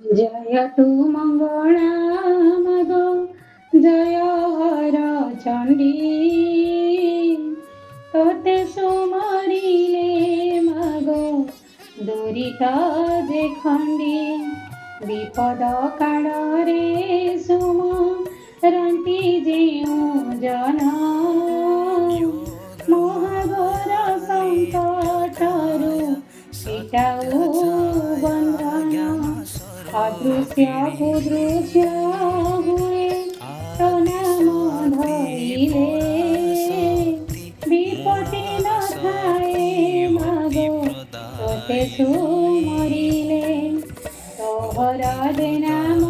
जयतु मङ्गला मग जय हर चण्डी तोते सुमरिले मागो दुरिता जे खण्डी विपद काଳରେ सुमरन्ती ଯେଉଁ ଜନ ମହାଘୋର ସଙ୍କଟରୁ ଫିଟାଉ ବନ୍ଧନ अदृश्य कुदृश्य हुए तो नाम धरिले विपत्ति न थाए मागो तोते सुमरिले तोहर जे नाम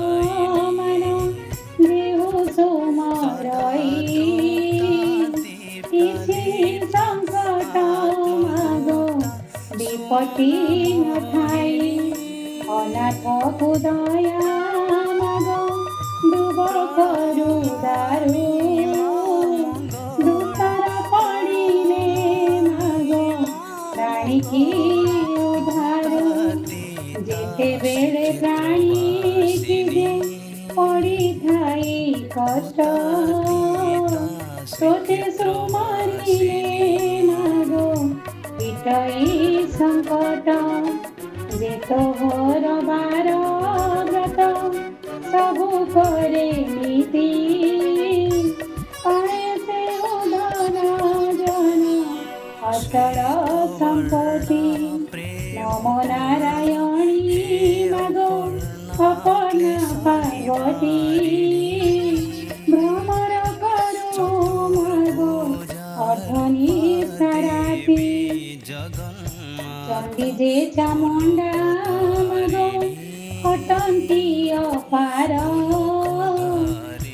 मन देहु सुमरई କିଛି ସଂକଟ ମାଗो विपत्ति न थाई अनाथ को दया मागो डूब करू दारू दुखर पड़िले मागो प्राणी की उधारू जेतेबेले प्राणी की जे पड़ी थाई कष्ट तोते सुमरिले मागो पिटई संकट जे तोहर बार व्रत सबु करे नीति पाए से उधर जन अचल संपत्ति नमो नारायणी मागो अपना पार्वती भ्रमर करो मागो अधनी सराती चंडी जे चामुंडा मागो खटंती अपार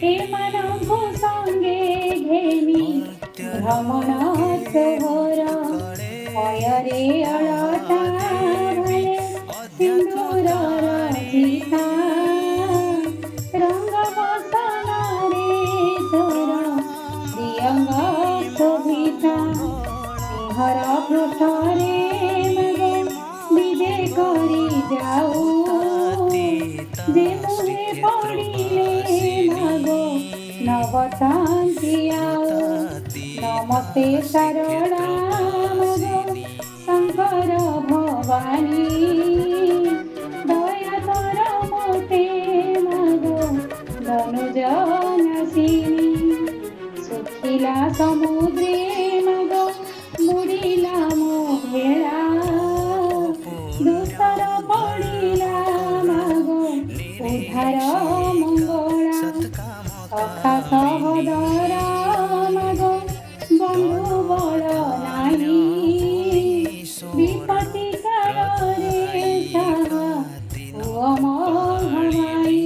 एमानंकु संगे घेनी भ्रमण सोहर पयरे अलता भले सिंदूर रचिता रंग बसन रे तोर दियंग शोभिता सिंहर पृष्ठरे करी जाऊ जे मुहे पड़िले मागो नवशांति आऊ नमस्ते शारदा मागो शंकर भवानी दया कर मोते मागो धनुज नासिनी सुखिला समुद्रे मागो बुड़िला मो भेड़ा दुस्तर पड़िला मागो उद्धार मंगला सखा सहोदर मागो बंधु बल नाही विपत्ति काଳରେ साहा पुଅ ମୋ ଭବାଇ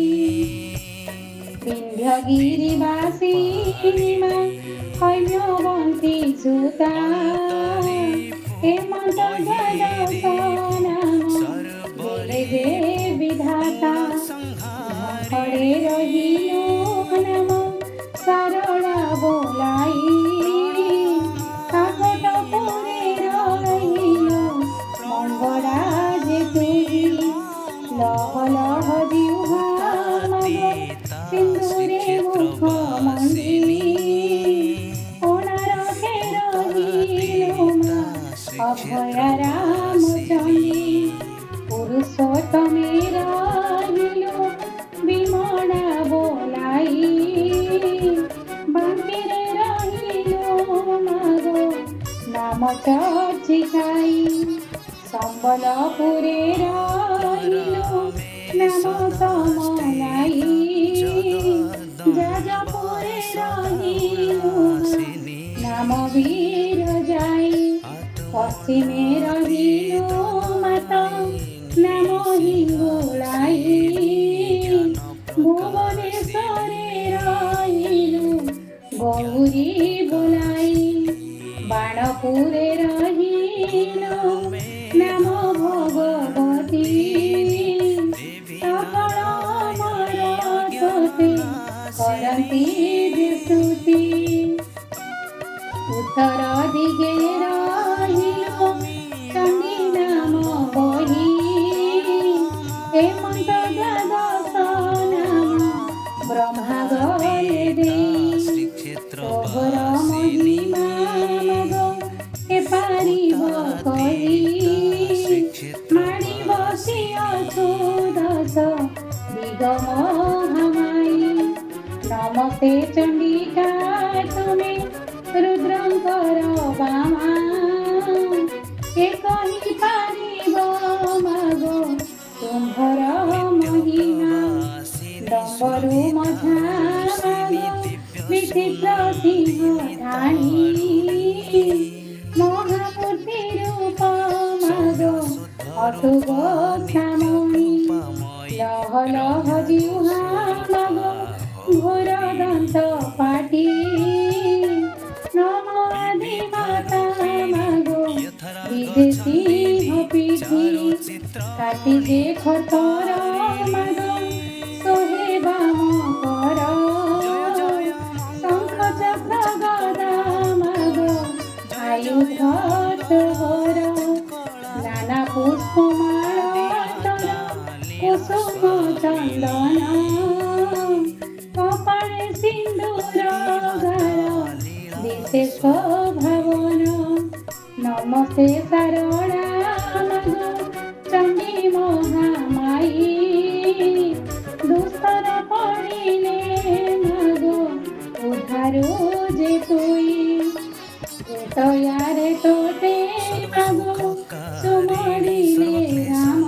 विन्ध्यगिरिवासी मା ହୈମ୍ୟବନ୍ତୀ ସୁତା हेमंत जे विधाता घरे रहिलो नाम सरला बोलाई काकट पुरे रहिलो मंगला जे तुही लह लह जिह्वा मागो सिंदूरे मुख मंदिनी कोणारके रहिलो मा अभया रामचंदी पुरुषोत्तमे रहिलो विमला बोलाई बांकीरे रहिलो मागो नाम चर्चिताई संबलपुरे रहिलो नाम समलाई जाजपुरे रहिलो नाम वीर जाई पश्चिमे रहिलो माता नाम हिंगोलाई भुवनेश्वरे रहिलो गौरी बोलाई बाणपुरे रहिलो नाम भगवती सकल अमर तोते करन्ती स्तुति उत्तर दिगे रहिलो चंडी नाम बही हेमंत দ্বাদশ নাম ব্রহ্মা গলে দেই তোহর মহিমা মগ কে পারিব কহি মাড়ি বসি অছু দশ দিগ মহামাই নমস্তে চণ্ডিকা তুমি রুদ্রঙ্কর বামা কে কহি পারিব মাগ তুম্ভর মহিমা ডম্বরু মঝা বিচিত্র সিংহ ধানী মহামূর্তি রূপ মাগ অশুভ শ্যামণী লহ লহ জিহ্বা মাগ ঘোর দন্ত পাটি নম আদি মাতা মাগ বিদেশী পিঠি কাটি যে খতর মাগ সোহে বাম কর শঙ্খ চক্র গদা মাগ আয়ুধ তোর নানা পুষ্পমালা কুসুম চন্দন কপালে সিন্দুর গার দিশে শোভাবন নমস্তে সারণা মাগ চণ্ডী মহামাই দুস্তর পড়িলে মাগ উদ্ধারু যে তুই তয়ারে তোতে মাগ সুমরিলে রাম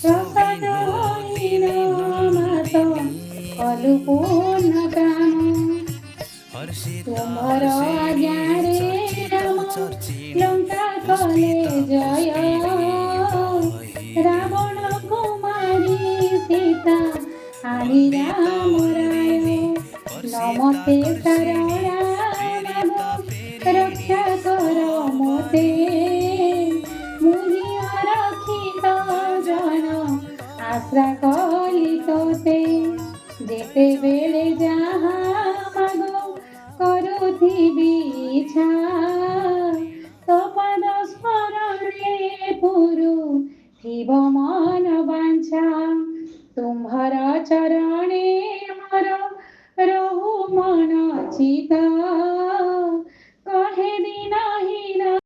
প্রসাদ হইল মাত কলু পূর্ণ কাম তুমর আজ্ঞারে রাম লঙ্কা কলে জয় রাবণ কুমারী সীতা আনি রাম রায় নমস্তে সারণা রক্ষা কর মোতে মুনি অরক্ষিত জন আশ্রা কলি তোতে যেতে